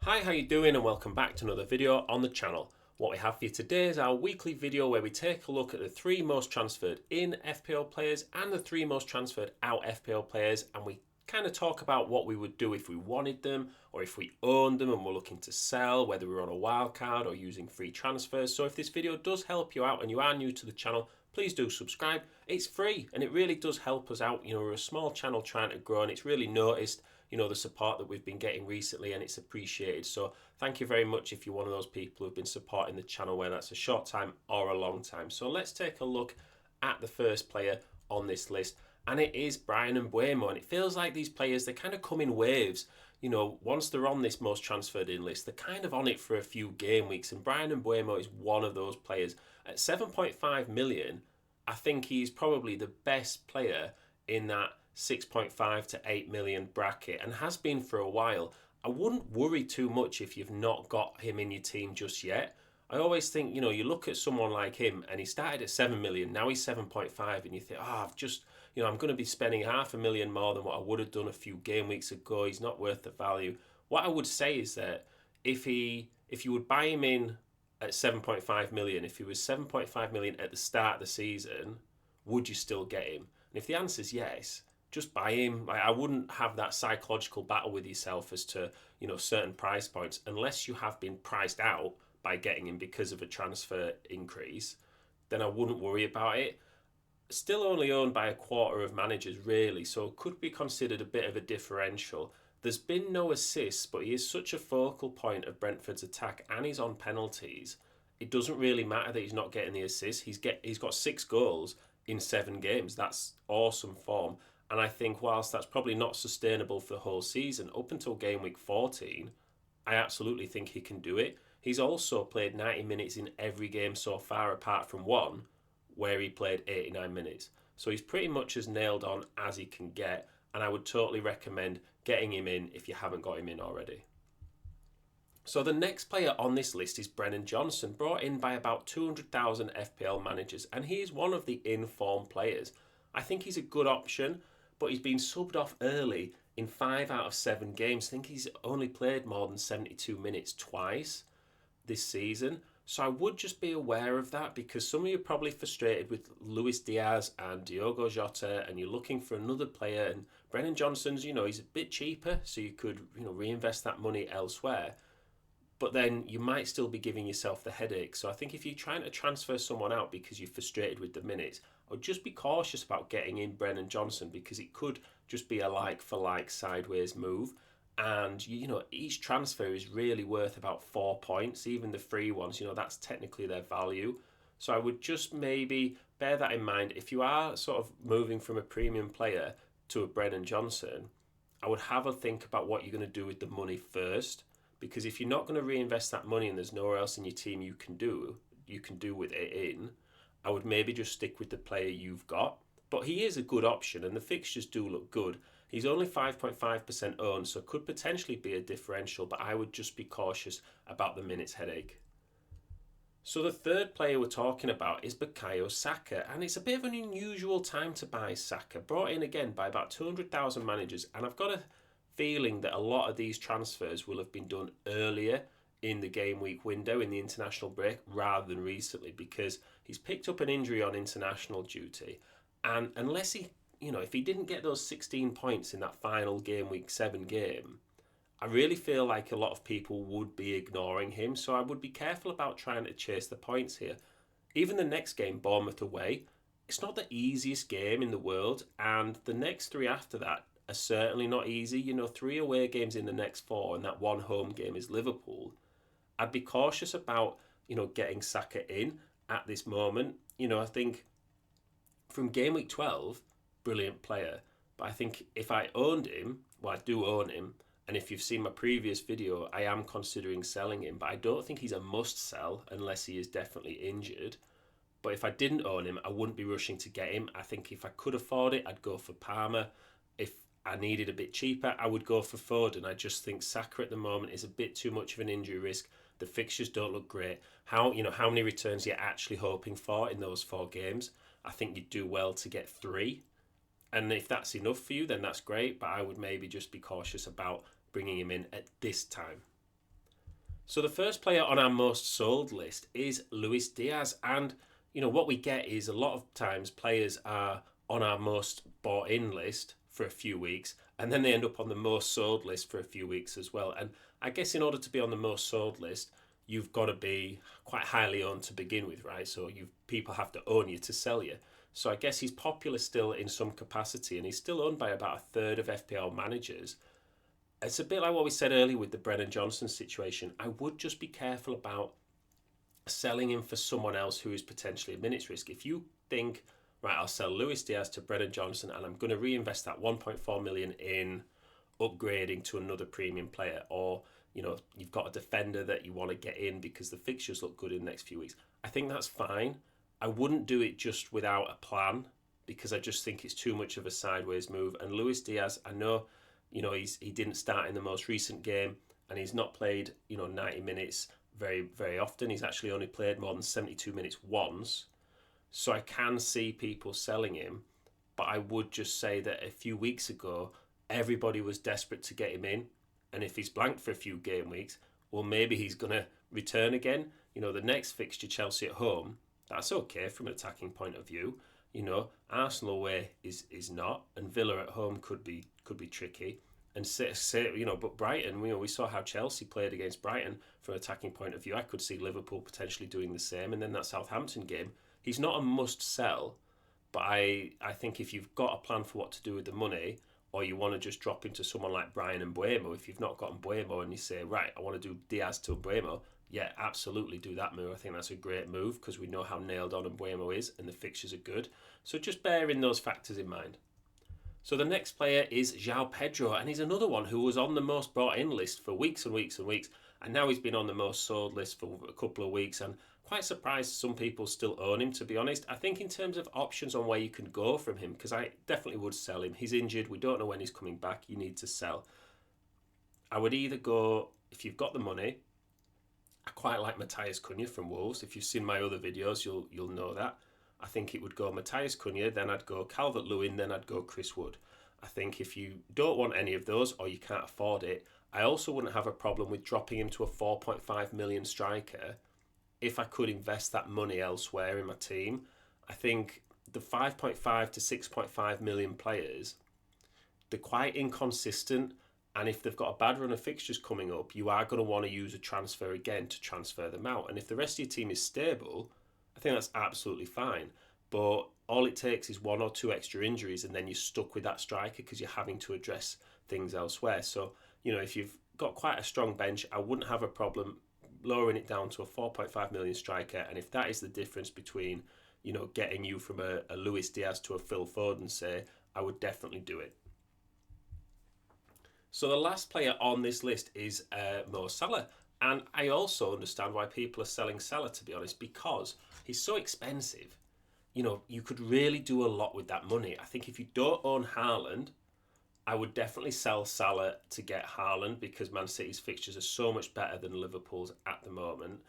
Hi, how you doing, and welcome back to another video on the channel. What we have for you today is our weekly video where we take a look at the 3 most transferred in FPL players and the 3 most transferred out FPL players, and we kind of talk about what we would do if we wanted them or if we owned them and were looking to sell, whether we're on a wild card or using free transfers. So if this video does help you out and you are new to the channel, please do subscribe. It's free and it really does help us out. We're a small channel trying to grow, and it's really noticed the support that we've been getting recently, and it's appreciated. So thank you very much if you're one of those people who've been supporting the channel, whether that's a short time or a long time. So let's take a look at the first player on this list, and it is Bryan Mbeumo. And it feels like these players, they kind of come in waves. Once they're on this most transferred in list, they're kind of on it for a few game weeks, and Bryan Mbeumo is one of those players. At 7.5 million, I think he's probably the best player in that 6.5 to 8 million bracket, and has been for a while. I wouldn't worry too much if you've not got him in your team just yet. I always think, you look at someone like him and he started at 7 million, now he's 7.5, and you think, I'm going to be spending $500,000 more than what I would have done a few game weeks ago. He's not worth the value. What I would say is that if you would buy him in at 7.5 million, if he was 7.5 million at the start of the season, would you still get him? And if the answer is yes, just buy him. I wouldn't have that psychological battle with yourself as to certain price points, unless you have been priced out by getting him because of a transfer increase. Then I wouldn't worry about it. Still only owned by a quarter of managers really, so could be considered a bit of a differential. There's been no assists, but he is such a focal point of Brentford's attack, and he's on penalties. It doesn't really matter that he's not getting the assists. He's got 6 goals in 7 games. That's awesome form. And I think whilst that's probably not sustainable for the whole season, up until game week 14, I absolutely think he can do it. He's also played 90 minutes in every game so far, apart from one, where he played 89 minutes. So he's pretty much as nailed on as he can get, and I would totally recommend getting him in if you haven't got him in already. So the next player on this list is Brennan Johnson, brought in by about 200,000 FPL managers, and he is one of the in-form players. I think he's a good option, but he's been subbed off early in 5 out of 7 games. I think he's only played more than 72 minutes twice this season. So I would just be aware of that, because some of you are probably frustrated with Luis Diaz and Diogo Jota, and you're looking for another player. And Brennan Johnson's, he's a bit cheaper, so you could, reinvest that money elsewhere. But then you might still be giving yourself the headache. So I think if you're trying to transfer someone out because you're frustrated with the minutes, I would just be cautious about getting in Brennan Johnson, because it could just be a like-for-like sideways move. And, each transfer is really worth about 4 points. Even the free ones, that's technically their value. So I would just maybe bear that in mind. If you are sort of moving from a premium player to a Brennan Johnson, I would have a think about what you're going to do with the money first. Because if you're not going to reinvest that money and there's nowhere else in your team you can do with it in, I would maybe just stick with the player you've got. But he is a good option, and the fixtures do look good. He's only 5.5% owned, so could potentially be a differential, but I would just be cautious about the minutes headache. So the third player we're talking about is Bukayo Saka, and it's a bit of an unusual time to buy Saka. Brought in again by about 200,000 managers, and I've got a feeling that a lot of these transfers will have been done earlier in the game week window, in the international break, rather than recently, because he's picked up an injury on international duty. And unless if he didn't get those 16 points in that final game week 7 game, I really feel like a lot of people would be ignoring him. So I would be careful about trying to chase the points here. Even the next game, Bournemouth away, it's not the easiest game in the world, and the next 3 after that are certainly not easy. 3 away games in the next 4, and that 1 home game is Liverpool. I'd be cautious about, getting Saka in at this moment. I think from game week 12, brilliant player. But I think if I owned him, well, I do own him, and if you've seen my previous video, I am considering selling him, but I don't think he's a must sell unless he is definitely injured. But if I didn't own him, I wouldn't be rushing to get him. I think if I could afford it, I'd go for Palmer. If I needed a bit cheaper, I would go for Foden. I just think Saka at the moment is a bit too much of an injury risk. The fixtures don't look great. How many returns you're actually hoping for in those 4 games? I think you'd do well to get 3. And if that's enough for you, then that's great. But I would maybe just be cautious about bringing him in at this time. So the first player on our most sold list is Luis Diaz, and what we get is a lot of times players are on our most bought in list for a few weeks, and then they end up on the most sold list for a few weeks as well. And I guess in order to be on the most sold list, you've got to be quite highly owned to begin with, right? So people have to own you to sell you. So I guess he's popular still in some capacity, and he's still owned by about a third of FPL managers. It's a bit like what we said earlier with the Brennan Johnson situation. I would just be careful about selling him for someone else who is potentially a minutes risk. If you think, right, I'll sell Luis Diaz to Brennan Johnson and I'm going to reinvest that 1.4 million in upgrading to another premium player, or you've got a defender that you want to get in because the fixtures look good in the next few weeks, I think that's fine. I wouldn't do it just without a plan, because I just think it's too much of a sideways move. And Luis Diaz, I know, he didn't start in the most recent game, and he's not played 90 minutes very, very often. He's actually only played more than 72 minutes once. So I can see people selling him, but I would just say that a few weeks ago, everybody was desperate to get him in. And if he's blanked for a few game weeks, well, maybe he's going to return again. The next fixture, Chelsea at home, that's okay from an attacking point of view. Arsenal away is not, and Villa at home could be tricky. And but Brighton, we saw how Chelsea played against Brighton from an attacking point of view. I could see Liverpool potentially doing the same. And then that Southampton game, he's not a must sell, but I think if you've got a plan for what to do with the money, or you want to just drop into someone like Brian and Mbeumo, if you've not got Mbeumo and you say, right, I want to do Diaz to Mbeumo, yeah, absolutely do that move. I think that's a great move because we know how nailed on Mbeumo is and the fixtures are good. So just bearing those factors in mind. So the next player is João Pedro, and he's another one who was on the most brought in list for weeks and weeks and weeks, and now he's been on the most sold list for a couple of weeks, and quite surprised some people still own him, to be honest. I think in terms of options on where you can go from him, because I definitely would sell him. He's injured, we don't know when he's coming back, you need to sell. I would either go, if you've got the money, I quite like Matthias Cunha from Wolves. If you've seen my other videos, you'll know that. I think it would go Matthias Cunha, then I'd go Calvert-Lewin, then I'd go Chris Wood. I think if you don't want any of those or you can't afford it, I also wouldn't have a problem with dropping him to a 4.5 million striker if I could invest that money elsewhere in my team. I think the 5.5 to 6.5 million players, they're quite inconsistent, and if they've got a bad run of fixtures coming up, you are going to want to use a transfer again to transfer them out. And if the rest of your team is stable, I think that's absolutely fine. But all it takes is one or two extra injuries and then you're stuck with that striker because you're having to address things elsewhere. So, if you've got quite a strong bench, I wouldn't have a problem lowering it down to a 4.5 million striker. And if that is the difference between, getting you from a Luis Diaz to a Phil Foden, say, I would definitely do it. So the last player on this list is Mo Salah. And I also understand why people are selling Salah, to be honest, because he's so expensive. You could really do a lot with that money. I think if you don't own Haaland, I would definitely sell Salah to get Haaland because Man City's fixtures are so much better than Liverpool's at the moment.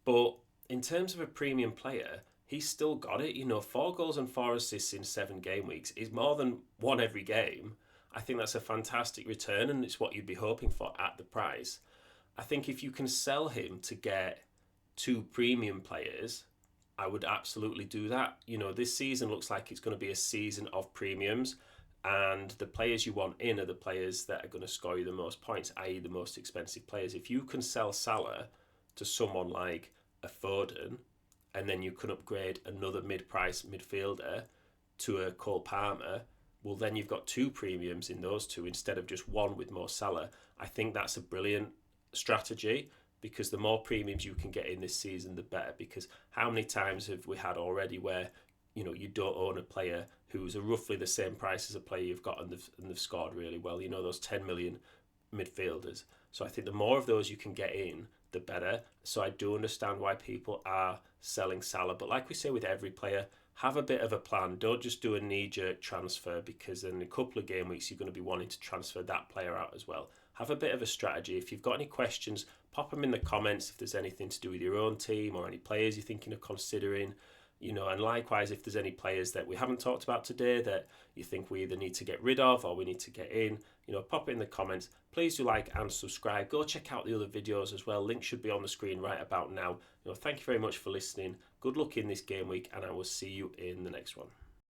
But in terms of a premium player, he's still got it. 4 goals and 4 assists in 7 game weeks is more than one every game. I think that's a fantastic return, and it's what you'd be hoping for at the price. I think if you can sell him to get 2 premium players, I would absolutely do that. This season looks like it's going to be a season of premiums, and the players you want in are the players that are going to score you the most points, i.e. the most expensive players. If you can sell Salah to someone like a Foden, and then you can upgrade another mid-price midfielder to a Cole Palmer, well, then you've got 2 premiums in those 2 instead of just one with Mo Salah. I think that's a brilliant strategy because the more premiums you can get in this season, the better. Because how many times have we had already where you don't own a player who's roughly the same price as a player you've got and they've scored really well? Those 10 million midfielders. So I think the more of those you can get in, the better. So I do understand why people are selling Salah, but like we say with every player, have a bit of a plan. Don't just do a knee-jerk transfer because in a couple of game weeks you're going to be wanting to transfer that player out as well. Have a bit of a strategy. If you've got any questions, pop them in the comments if there's anything to do with your own team or any players you're thinking of considering. And likewise, if there's any players that we haven't talked about today that you think we either need to get rid of or we need to get in, pop it in the comments. Please do like and subscribe. Go check out the other videos as well. Links should be on the screen right about now. Thank you very much for listening. Good luck in this game week, and I will see you in the next one.